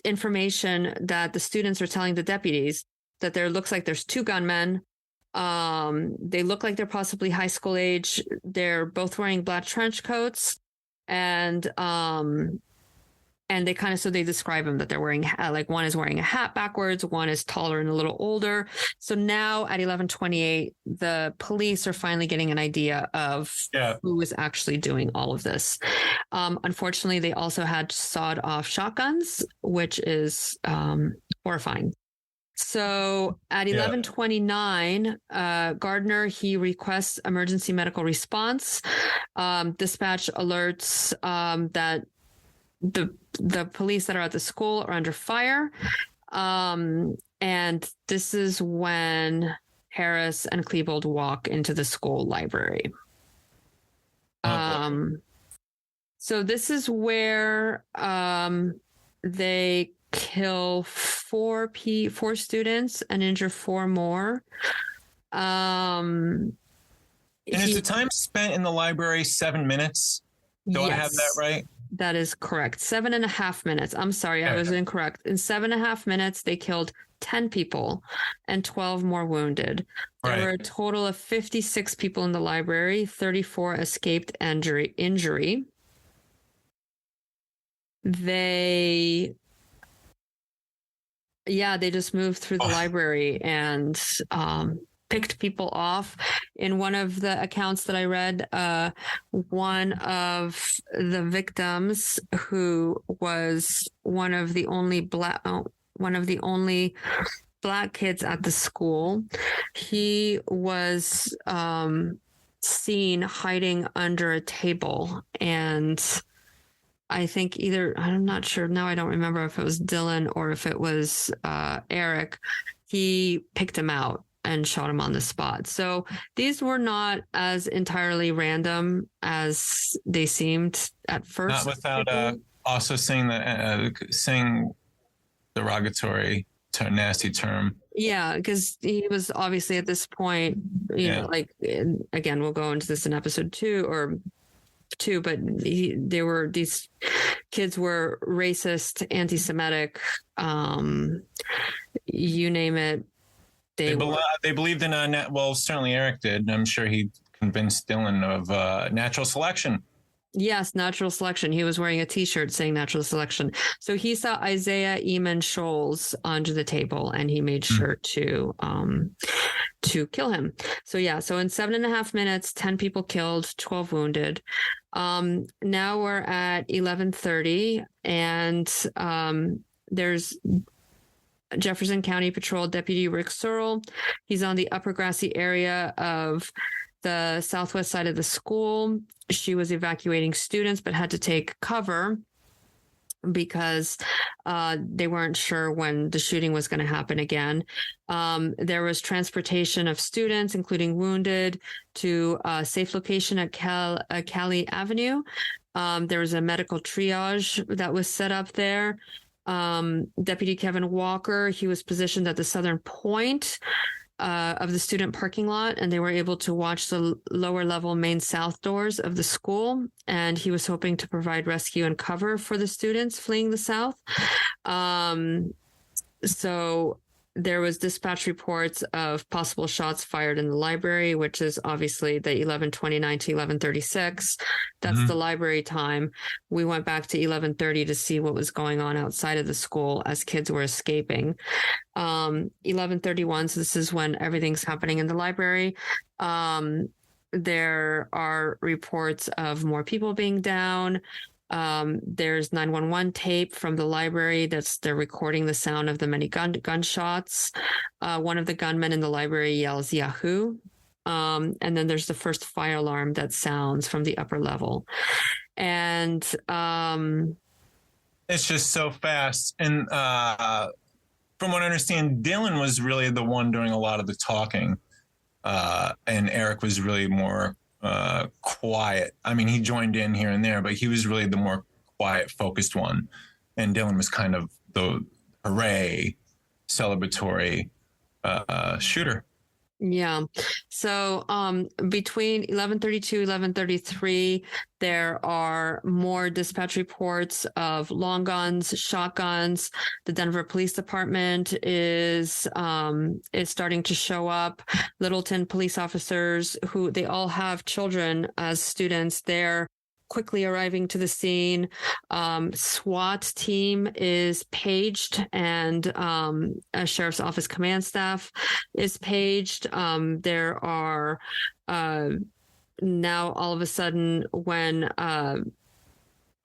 information that the students are telling the deputies that looks like there's 2 gunmen. They look like they're possibly high school age. They're both wearing black trench coats. And they they describe them that they're wearing, like one is wearing a hat backwards, one is taller and a little older. So now at 11:28, the police are finally getting an idea of who is actually doing all of this. Unfortunately, they also had sawed off shotguns, which is horrifying. So at 11:29, Gardner, he requests emergency medical response. Dispatch alerts that the police that are at the school are under fire. And this is when Harris and Klebold walk into the school library. So this is where they kill 4 students and injure 4 more. And is the time spent in the library 7 minutes? Do I have that right? That is correct. 7.5 minutes. I'm sorry, I was incorrect. In 7.5 minutes, they killed 10 people and 12 more wounded. There were a total of 56 people in the library, 34 escaped injury. They just moved through the library and picked people off. In one of the accounts that I read, one of the victims, who was one of the only black kids at the school, he was seen hiding under a table, and I think I'm not sure now, I don't remember if it was Dylan or if it was Eric. He picked him out and shot him on the spot. So these were not as entirely random as they seemed at first. Not without also saying derogatory nasty term. Yeah, because he was obviously at this point, you know, like, again, we'll go into this in episode 2, but these kids were racist, anti-Semitic, you name it. They believed in certainly Eric did. I'm sure he convinced Dylan of natural selection. Yes, natural selection. He was wearing a T-shirt saying natural selection. So he saw Isaiah Eamon Scholes under the table, and he made sure to kill him. So in 7.5 minutes, 10 people killed, 12 wounded. Now we're at 11:30, and there's Jefferson County Patrol Deputy Rick Searle. He's on the upper grassy area of the southwest side of the school. She was evacuating students, but had to take cover because they weren't sure when the shooting was going to happen again. There was transportation of students, including wounded, to a safe location at Cali Avenue. There was a medical triage that was set up there. Deputy Kevin Walker, he was positioned at the southern point of the student parking lot, and they were able to watch the lower level main south doors of the school. And he was hoping to provide rescue and cover for the students fleeing the south. So there was dispatch reports of possible shots fired in the library, which is obviously the 11:29 to 11:36. That's the library time. We went back to 11:30 to see what was going on outside of the school as kids were escaping. 11:31. So this is when everything's happening in the library. There are reports of more people being down. There's 911 tape from the library they're recording the sound of the many gunshots. One of the gunmen in the library yells Yahoo. And then there's the first fire alarm that sounds from the upper level. And it's just so fast. And from what I understand, Dylan was really the one doing a lot of the talking. And Eric was really more quiet. I mean, he joined in here and there, but he was really the more quiet, focused one. And Dylan was kind of the hooray, celebratory shooter. Yeah. So between 11:32, 11:33, there are more dispatch reports of long guns, shotguns. The Denver Police Department is starting to show up. Littleton police officers, who they all have children as students, they're quickly arriving to the scene. SWAT team is paged, and a sheriff's office command staff is paged. There are now all of a sudden, when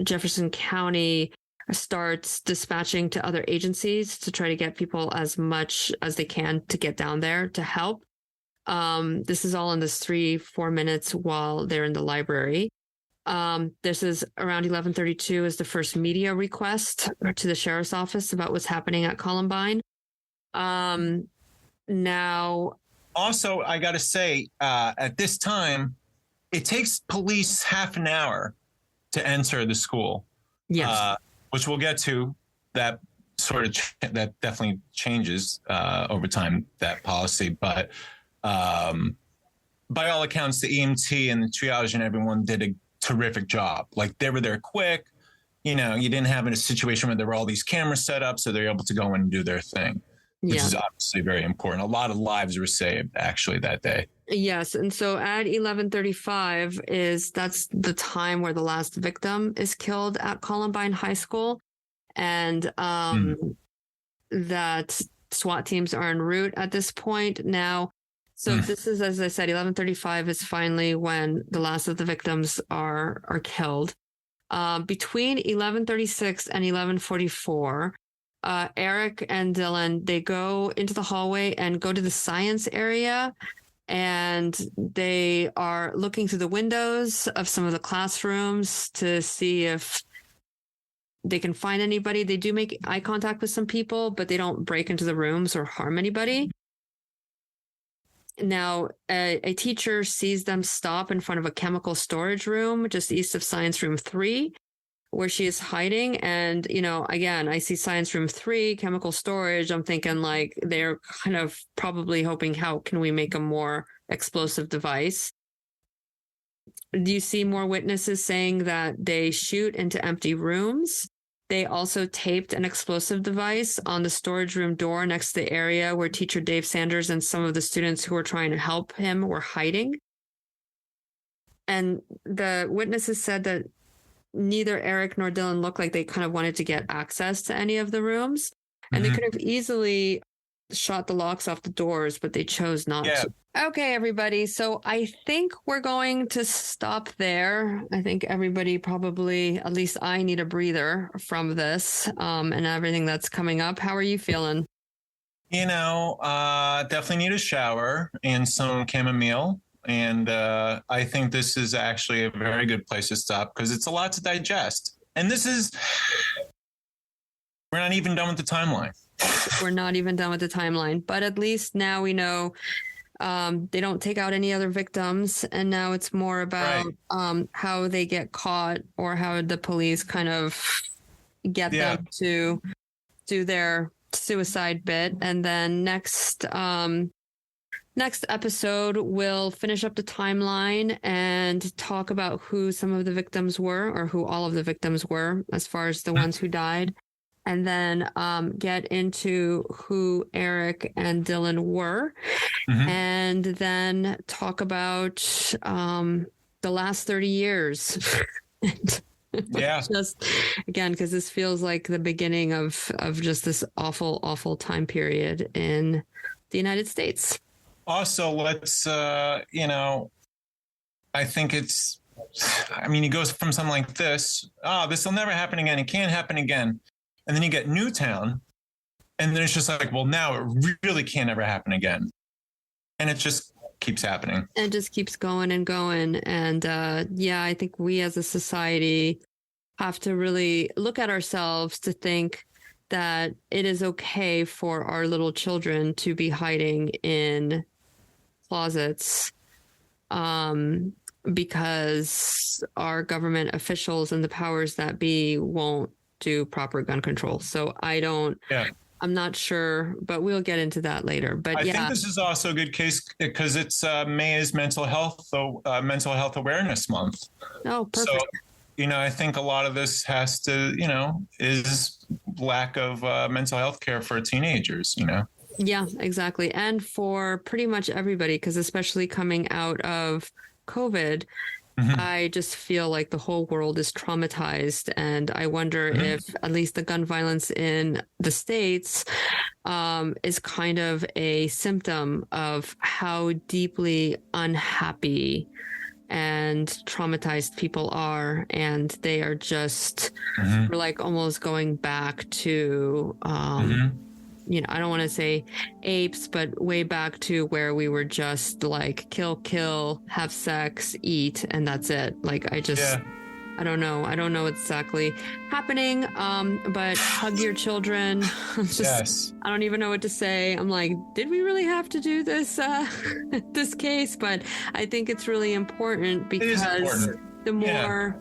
Jefferson County starts dispatching to other agencies to try to get people as much as they can to get down there to help. This is all in this 3-4 minutes while they're in the library. This is around 11:32 is the first media request to the sheriff's office about what's happening at Columbine. Now, also, I got to say, at this time, it takes police half an hour to enter the school. Yes. Which we'll get to. That sort of that definitely changes over time, that policy. But by all accounts, the EMT and the triage and everyone did a terrific job. Like, they were there quick. you didn't have a situation where there were all these cameras set up, so they're able to go in and do their thing, which is obviously very important. A lot of lives were saved actually that day. Yes. And so at 11:35 that's the time where the last victim is killed at Columbine High School. And that SWAT teams are en route at this point now. So this is, as I said, 11:35 is finally when the last of the victims are killed. Between 11:36 and 11:44, Eric and Dylan, they go into the hallway and go to the science area. And they are looking through the windows of some of the classrooms to see if they can find anybody. They do make eye contact with some people, but they don't break into the rooms or harm anybody. Now, a teacher sees them stop in front of a chemical storage room just east of Science Room 3, where she is hiding. And, again, I see Science Room 3, chemical storage. I'm thinking like they're kind of probably hoping, how can we make a more explosive device? Do you see more witnesses saying that they shoot into empty rooms? They also taped an explosive device on the storage room door next to the area where teacher Dave Sanders and some of the students who were trying to help him were hiding. And the witnesses said that neither Eric nor Dylan looked like they kind of wanted to get access to any of the rooms. And they could have easily shot the locks off the doors, but they chose not to. Okay, everybody. So I think we're going to stop there. I think everybody probably, at least I need a breather from this and everything that's coming up. How are you feeling? Definitely need a shower and some chamomile. And I think this is actually a very good place to stop because it's a lot to digest. And we're not even done with the timeline. We're not even done with the timeline, but at least now we know they don't take out any other victims. And now it's more about how they get caught or how the police kind of get them to do their suicide bit. And then next episode, we'll finish up the timeline and talk about who some of the victims were or who all of the victims were as far as the ones who died. And then get into who Eric and Dylan were. And then talk about the last 30 years. Just, again, because this feels like the beginning of just this awful, awful time period in the United States. Also, let's, I think he goes from something like this. This will never happen again. It can't happen again. And then you get Newtown. And then it's just like, well, now it really can't ever happen again. And it just keeps happening. It just keeps going and going. And I think we as a society have to really look at ourselves to think that it is okay for our little children to be hiding in closets because our government officials and the powers that be won't do proper gun control. So I'm not sure, but we'll get into that later. But I think this is also a good case because it's May is mental health awareness month. Oh, perfect. So, I think a lot of this has to, is lack of mental health care for teenagers, Yeah, exactly. And for pretty much everybody, because especially coming out of COVID, I just feel like the whole world is traumatized. And I wonder if at least the gun violence in the States is kind of a symptom of how deeply unhappy and traumatized people are. And they are just we're like almost going back to I don't want to say apes, but way back to where we were just like kill, have sex, eat, and that's it. Like I don't know. I don't know what's exactly happening. But hug your children. I don't even know what to say. I'm like, did we really have to do this this case? But I think it's really important because the more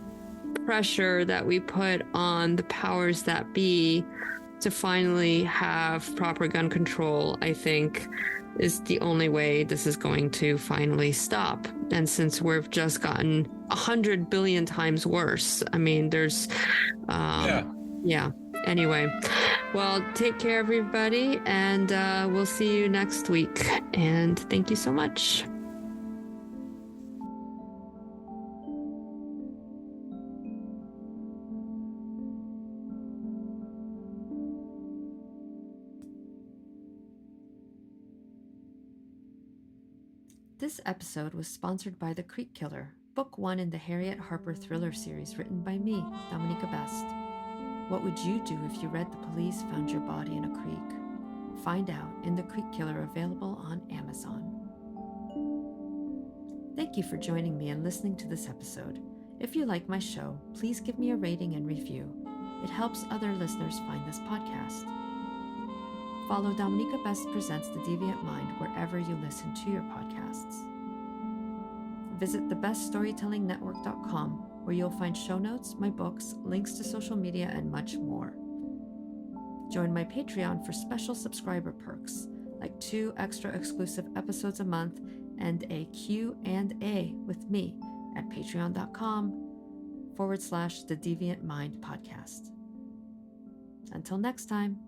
pressure that we put on the powers that be to finally have proper gun control, I think is the only way this is going to finally stop. And since we've just gotten 100 billion times worse. I mean, there's, yeah. Anyway, well, take care, everybody, and we'll see you next week. And thank you so much. This episode was sponsored by The Creek Killer, Book 1 in the Harriet Harper thriller series written by me, Dominika Best. What would you do if you read the police found your body in a creek? Find out in The Creek Killer, available on Amazon. Thank you for joining me and listening to this episode. If you like my show, please give me a rating and review. It helps other listeners find this podcast. Follow Dominika Best Presents The Deviant Mind wherever you listen to your podcasts. Visit thebeststorytellingnetwork.com, where you'll find show notes, my books, links to social media, and much more. Join my Patreon for special subscriber perks, like 2 extra exclusive episodes a month and a Q&A with me at patreon.com/The Deviant Mind Podcast. Until next time.